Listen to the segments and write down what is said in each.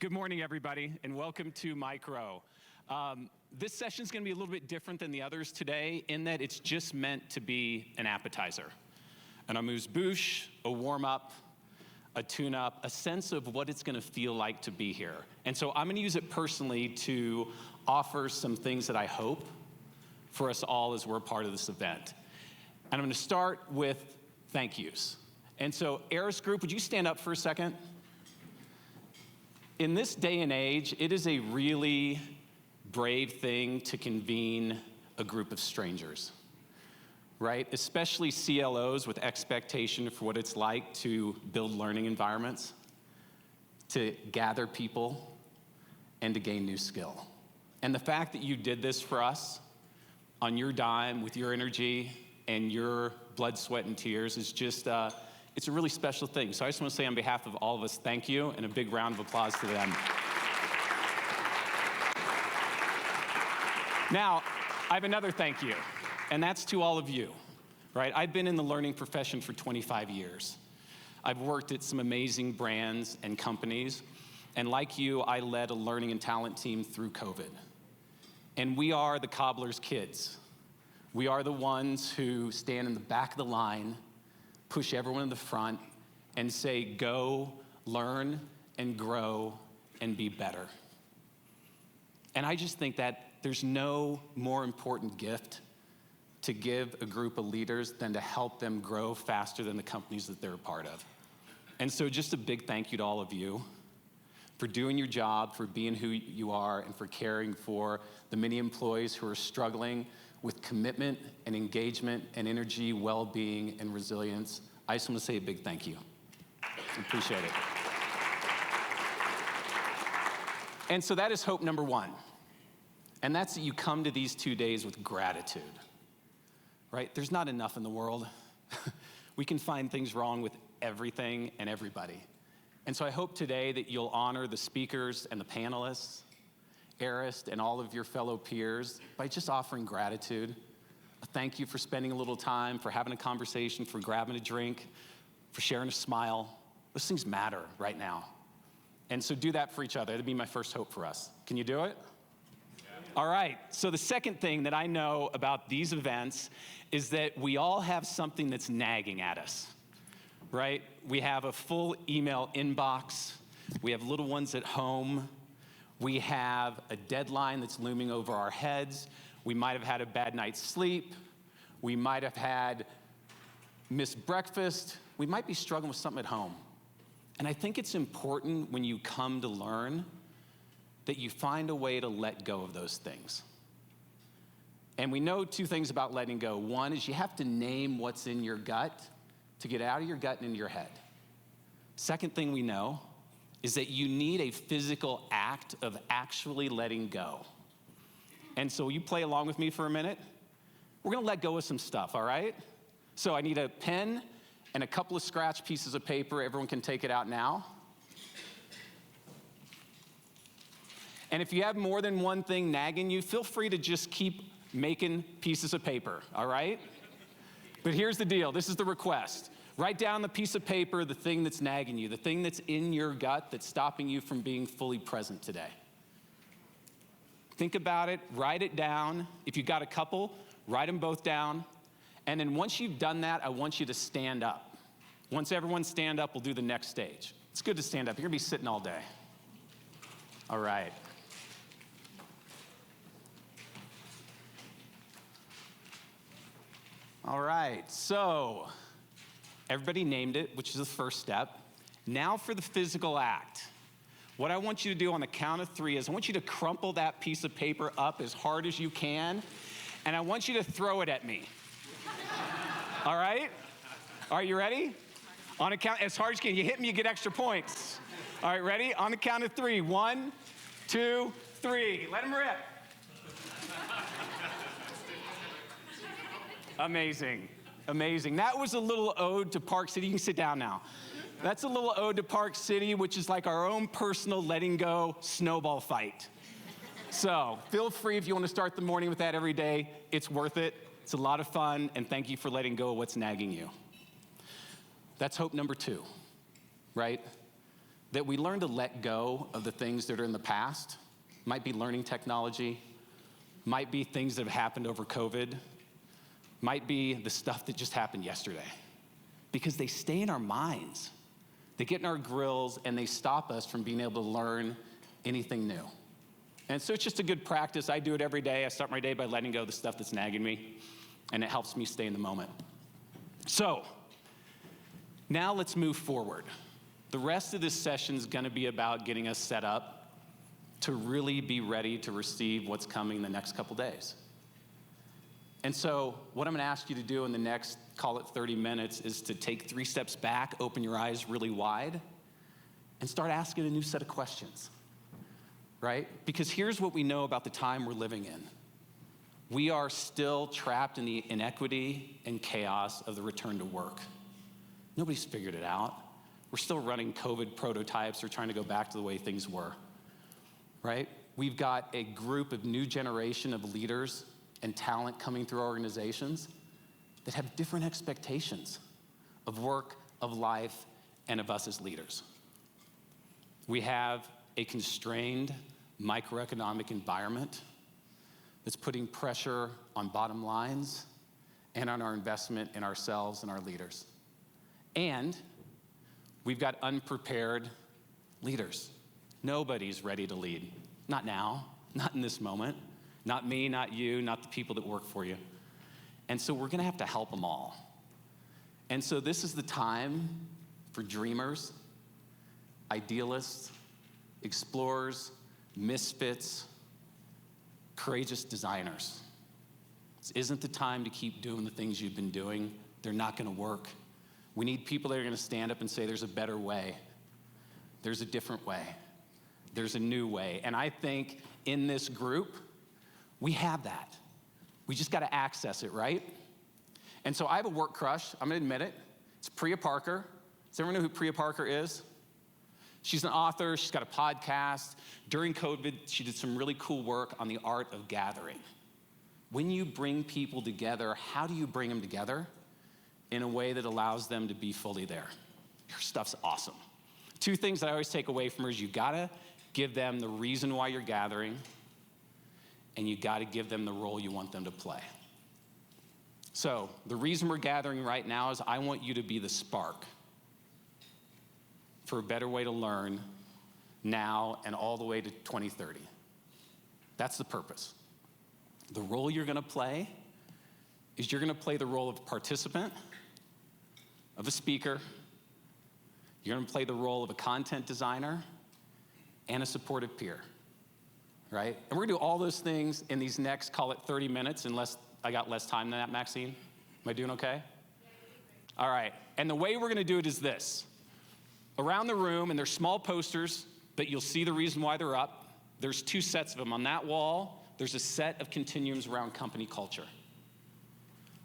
Good morning, everybody, and welcome to Micro. This session is going to be a little bit different than the others today in that it's just meant to be an appetizer, an amuse-bouche, a warm-up, a tune-up, a sense of what it's going to feel like to be here. And so I'm going to use it personally to offer some things that I hope for us all as we're part of this event. And I'm going to start with thank yous. And so, Eris Group, would you stand up for a second? In this day and age, it is a really brave thing to convene a group of strangers, right? Especially CLOs with expectation for what it's like to build learning environments, to gather people, and to gain new skill. And the fact that you did this for us on your dime with your energy and your blood, sweat, and tears is just, it's a really special thing. So I just want to say on behalf of all of us, thank you, and a big round of applause to them. Now, I have another thank you, and that's to all of you, right? I've been in the learning profession for 25 years. I've worked at some amazing brands and companies, and like you, I led a learning and talent team through COVID. And we are the Cobblers Kids. We are the ones who stand in the back of the line, push everyone in the front, and say, go, learn, and grow, and be better. And I just think that there's no more important gift to give a group of leaders than to help them grow faster than the companies that they're a part of. And so just a big thank you to all of you for doing your job, for being who you are, and for caring for the many employees who are struggling with commitment and engagement and energy, well-being, and resilience. I just want to say a big thank you. Appreciate it. And so that is hope number one. And that's that you come to these 2 days with gratitude, right? There's not enough in the world. We can find things wrong with everything and everybody. And so I hope today that you'll honor the speakers and the panelists, Eris, and all of your fellow peers by just offering gratitude. A thank you for spending a little time, for having a conversation, for grabbing a drink, for sharing a smile. Those things matter right now. And so do that for each other. That'd be my first hope for us. Can you do it? All right, so the second thing that I know about these events is that we all have something that's nagging at us, right? We have a full email inbox. We have little ones at home. We have a deadline that's looming over our heads. We might have had a bad night's sleep. We might have had missed breakfast. We might be struggling with something at home. And I think it's important when you come to learn that you find a way to let go of those things. And we know two things about letting go. One is you have to name what's in your gut to get out of your gut and into your head. Second thing we know is that you need a physical act of actually letting go. And so you play along with me for a minute. We're gonna let go of some stuff, all right? So I need a pen and a couple of scratch pieces of paper. Everyone can take it out now. And if you have more than one thing nagging you, feel free to just keep making pieces of paper, all right? But here's the deal, this is the request. Write down on the piece of paper the thing that's nagging you, the thing that's in your gut that's stopping you from being fully present today. Think about it, write it down. If you've got a couple, write them both down. And then once you've done that, I want you to stand up. Once everyone stand up, we'll do the next stage. It's good to stand up. You're gonna be sitting all day. All right. All right, so everybody named it, which is the first step. Now for the physical act. What I want you to do on the count of 3 is I want you to crumple that piece of paper up as hard as you can, and I want you to throw it at me. All right? Are you ready? On a count, as hard as you can. You hit me, you get extra points. All right, ready? On the count of 3. 1, 2, 3. Let them rip. Amazing, amazing. That was a little ode to Park City. You can sit down now. That's a little ode to Park City, which is like our own personal letting go snowball fight. So feel free if you want to start the morning with that every day. It's worth it. It's a lot of fun, and thank you for letting go of what's nagging you. That's hope number 2, right? that we learn to let go of the things that are in the past. Might be learning technology, might be things that have happened over COVID, might be the stuff that just happened yesterday. Because they stay in our minds. They get in our grills and they stop us from being able to learn anything new. And so it's just a good practice. I do it every day. I start my day by letting go of the stuff that's nagging me, and it helps me stay in the moment. So, now let's move forward. The rest of this session is going to be about getting us set up to really be ready to receive what's coming the next couple days. And so what I'm going to ask you to do in the next, call it 30 minutes, is to take 3 steps back, open your eyes really wide, and start asking a new set of questions, right? Because here's what we know about the time we're living in. We are still trapped in the inequity and chaos of the return to work. Nobody's figured it out. We're still running COVID prototypes or trying to go back to the way things were, right? We've got a group of new generation of leaders and talent coming through our organizations that have different expectations of work, of life, and of us as leaders. We have a constrained microeconomic environment that's putting pressure on bottom lines and on our investment in ourselves and our leaders. And we've got unprepared leaders. Nobody's ready to lead. Not now, not in this moment. Not me, not you, not the people that work for you. And so we're gonna have to help them all. And so this is the time for dreamers, idealists, explorers, misfits, courageous designers. This isn't the time to keep doing the things you've been doing. They're not gonna work. We need people that are gonna stand up and say, there's a better way. There's a different way. There's a new way. And I think in this group, we have that. We just gotta access it, right? And so I have a work crush, I'm gonna admit it. It's Priya Parker. Does everyone know who Priya Parker is? She's an author, she's got a podcast. During COVID, she did some really cool work on the art of gathering. When you bring people together, how do you bring them together in a way that allows them to be fully there? Her stuff's awesome. 2 things that I always take away from her is you gotta give them the reason why you're gathering, and you gotta give them the role you want them to play. So, the reason we're gathering right now is I want you to be the spark for a better way to learn now and all the way to 2030. That's the purpose. The role you're gonna play is you're gonna play the role of participant, of a speaker, you're gonna play the role of a content designer, and a supportive peer, right? And we're gonna do all those things in these next, call it 30 minutes, unless I got less time than that, Maxine. Am I doing okay? All right, and the way we're gonna do it is this. Around the room, and there's small posters, but you'll see the reason why they're up. There's 2 sets of them. On that wall, there's a set of continuums around company culture.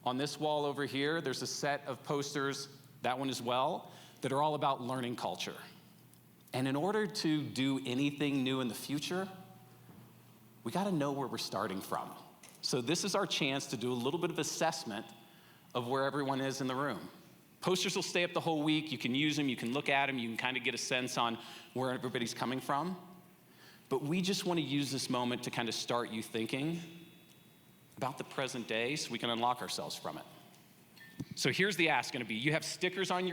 On this wall over here, there's a set of posters, that one as well, that are all about learning culture. And in order to do anything new in the future, we gotta know where we're starting from. So this is our chance to do a little bit of assessment of where everyone is in the room. Posters will stay up the whole week. You can use them, you can look at them, you can kind of get a sense on where everybody's coming from. But we just want to use this moment to kind of start you thinking about the present day so we can unlock ourselves from it. So here's the ask gonna be. You have stickers on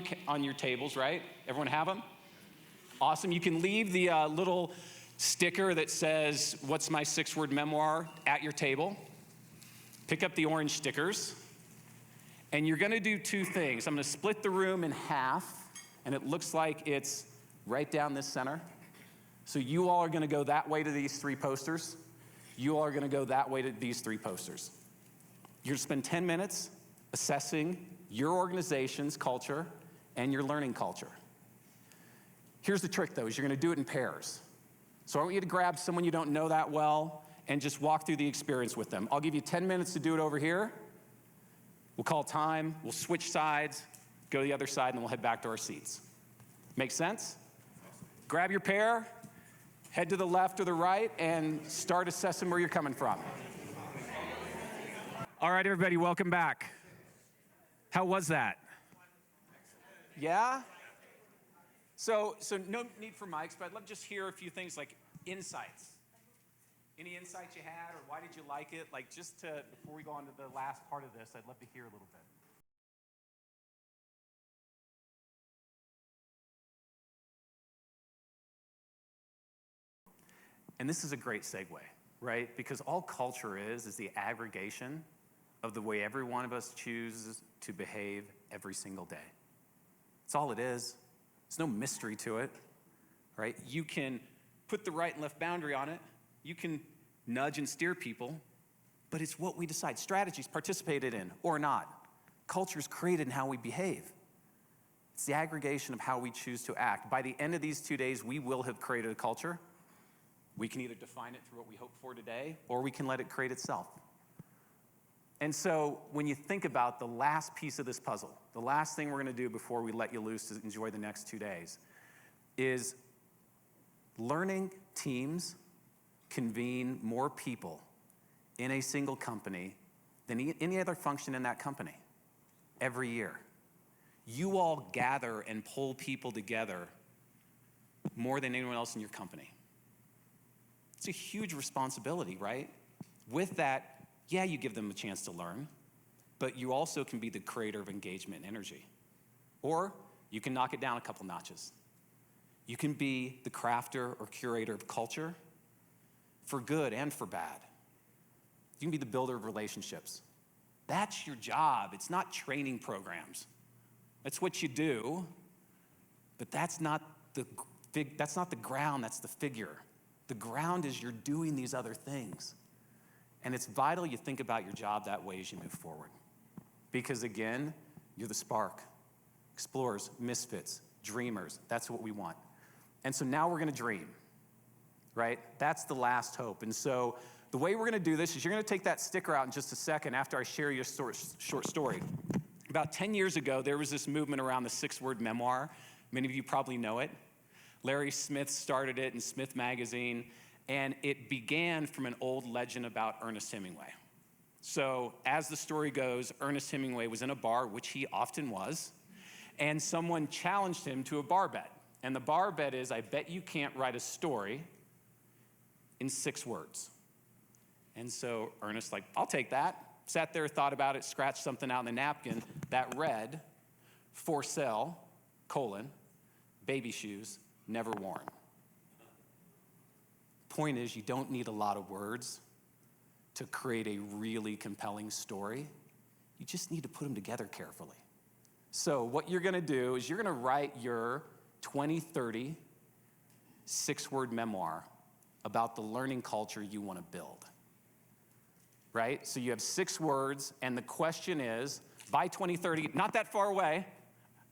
your tables, right? Everyone have them? Awesome. You can leave the little sticker that says, "What's my 6-word memoir?" at your table. Pick up the orange stickers. And you're gonna do 2 things. I'm gonna split the room in half, and it looks like it's right down this center. So you all are gonna go that way to these 3 posters. You all are gonna go that way to these 3 posters. You're gonna spend 10 minutes assessing your organization's culture and your learning culture. Here's the trick though, is you're gonna do it in pairs. So I want you to grab someone you don't know that well and just walk through the experience with them. I'll give you 10 minutes to do it over here. We'll call time, we'll switch sides, go to the other side, and then we'll head back to our seats. Make sense? Grab your pair, head to the left or the right, and start assessing where you're coming from. All right, everybody, welcome back. How was that? Yeah? So no need for mics, but I'd love to just hear a few things like insights. Any insights you had, or why did you like it? Like just to, before we go on to the last part of this, I'd love to hear a little bit. And this is a great segue, right? Because all culture is the aggregation of the way every one of us chooses to behave every single day. That's all it is. There's no mystery to it, right? You can put the right and left boundary on it. You can nudge and steer people, but it's what we decide. Strategies participated in or not. Culture is created in how we behave. It's the aggregation of how we choose to act. By the end of these 2 days, we will have created a culture. We can either define it through what we hope for today, or we can let it create itself. And so when you think about the last piece of this puzzle, the last thing we're going to do before we let you loose to enjoy the next 2 days is learning teams convene more people in a single company than any other function in that company every year. You all gather and pull people together more than anyone else in your company. It's a huge responsibility, right? With that, yeah, you give them a chance to learn, but you also can be the creator of engagement and energy. Or you can knock it down a couple notches. You can be the crafter or curator of culture for good and for bad. You can be the builder of relationships. That's your job. It's not training programs. That's what you do, but that's not the ground, that's the figure. The ground is you're doing these other things. And it's vital you think about your job that way as you move forward. Because again, you're the spark. Explorers, misfits, dreamers, that's what we want. And so now we're gonna dream, right? That's the last hope. And so the way we're gonna do this is you're gonna take that sticker out in just a second after I share your short story. About 10 years ago, there was this movement around the 6-word memoir. Many of you probably know it. Larry Smith started it in Smith Magazine, and it began from an old legend about Ernest Hemingway. So as the story goes, Ernest Hemingway was in a bar, which he often was, and someone challenged him to a bar bet. And the bar bet is, I bet you can't write a story in 6 words. And so Ernest, like, I'll take that. Sat there, thought about it, scratched something out in the napkin that read, for sale, baby shoes, never worn. Point is, you don't need a lot of words to create a really compelling story. You just need to put them together carefully. So what you're gonna do is you're gonna write your 2030 6-word memoir about the learning culture you wanna build, right? So you have 6 words, and the question is, by 2030, not that far away,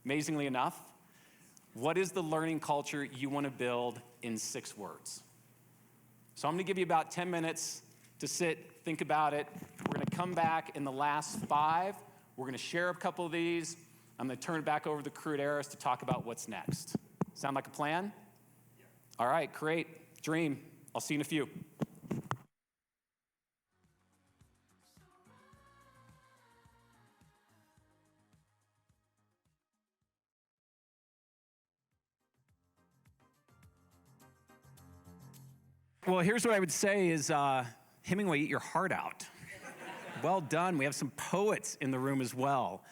amazingly enough, what is the learning culture you wanna build in 6 words? So I'm gonna give you about 10 minutes to sit, think about it. We're gonna come back in the last 5. We're gonna share a couple of these. I'm gonna turn it back over to the crew at Eris to talk about what's next. Sound like a plan? Yeah. All right, great. Dream. I'll see you in a few. Well, here's what I would say is, Hemingway, eat your heart out. Well done. We have some poets in the room as well.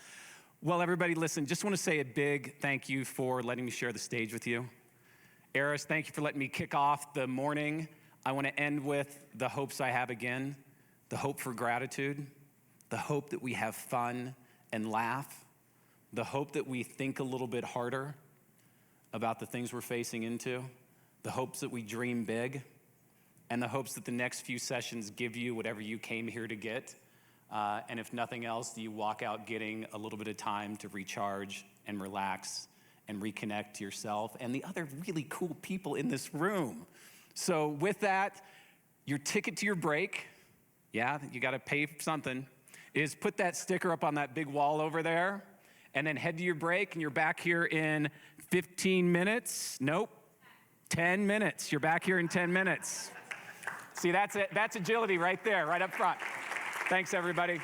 Well, everybody, listen, just want to say a big thank you for letting me share the stage with you. Eris, thank you for letting me kick off the morning. I want to end with the hopes I have again, the hope for gratitude, the hope that we have fun and laugh, the hope that we think a little bit harder about the things we're facing into, the hopes that we dream big, and the hopes that the next few sessions give you whatever you came here to get. And if nothing else, you walk out getting a little bit of time to recharge and relax and reconnect to yourself and the other really cool people in this room. So with that, your ticket to your break, yeah, you gotta pay for something, is put that sticker up on that big wall over there, and then head to your break, and you're back here in 15 minutes. Nope, 10 minutes. You're back here in 10 minutes. See, that's it. That's agility right there, right up front. Thanks, everybody.